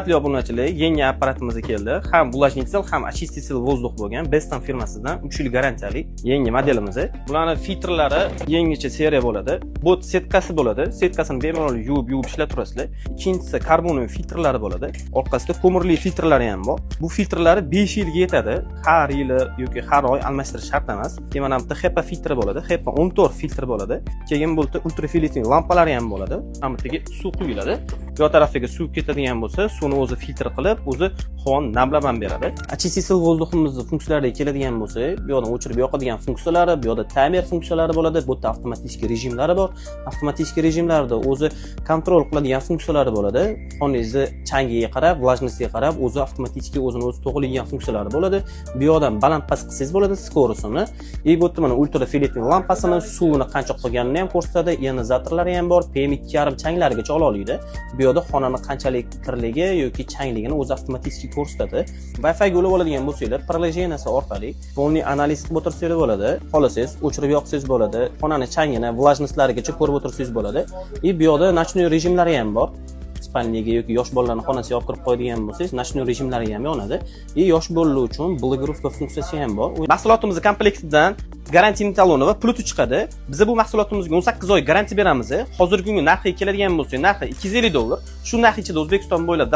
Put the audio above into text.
Hurmatli obunachilar, yangi apparatimiz keldi. Ham влажнитель, ham очиститель воздух bo'lgan Beston firmasidan 3 yil garantiyali yangi modelimiz. Bularning filtrlari yangicha seriya bo'ladi. Bu setkasi bo'ladi. Setkasini bemalol yuvib ishlaturasizlar. Ikkinchisi karboniy filtrlari bo'ladi. Orqasida ko'mirli filtrlari ham bor. Bu filtrlari 5 yilga yetadi. Har yili yoki har oy almashtirish shart emas. Mana bu HEPA filtri bo'ladi. HEPA 14 filtr bo'ladi. Keyin bu ultrafioletli lampalari ham bo'ladi. Hammaga suv quyiladi. Bu tarafiga suv ketadigan bo'lsa, suvni o'zi filtr qilib, o'zi havoni namlaman beradi. Очиститель воздухimizni funksiyalariga keladigan bo'lsa, bu yerdan o'chirib yoqadigan funksiyalari, bu yerda timer funksiyalari bo'ladi, bu yerda avtomatik rejimlari bor. Avtomatik rejimlarda o'zi kontrol qiladigan funksiyalari bo'ladi. Xoningizni changiga qarab, влажностiga qarab, o'zi avtomatik o'zini o'zi to'g'rilaydigan funksiyalari bo'ladi. Bu yerdan baland-past qilsangiz bo'ladi, skororsini. Bu yerda mana ultrafioletli lampasini, suvni qancha qolganini ham ko'rsatadi. Ionizzatorlari ham bor, PM2,5 changlarigacha ola oladi. Bu yerda xonani qanchalik kirligi yoki changligini o'zi avtomatik ko'rsatadi. Wi-Fi ga ulab oladigan bo'lsangiz, приложениеsi orqali polniy analiz qilib o'tirsangiz bo'ladi. Xolasangiz, o'chirib yoqsangiz bo'ladi. Xonani changini, влажностьлarigacha ko'rib o'tirsangiz bo'ladi. Bu yerda nочной rejimlari ham bor. Spalniyaga yoki yosh bolalarni xonasiga olib kirib qo'yadigan bo'lsangiz, nочной rejimlari ham yonadi. Yosh bolalar uchun blogirovka funksiyasi ham bor. Mahsulotimiz komplektidan garantiyali taloni va pluti chiqadi. Biz bu mahsulotimizga 18 oy garantiya beramiz. Hozirgi kungi narxi keladigan bo'lsa, narxi $250. Shu narx ichida O'zbekiston bo'ylab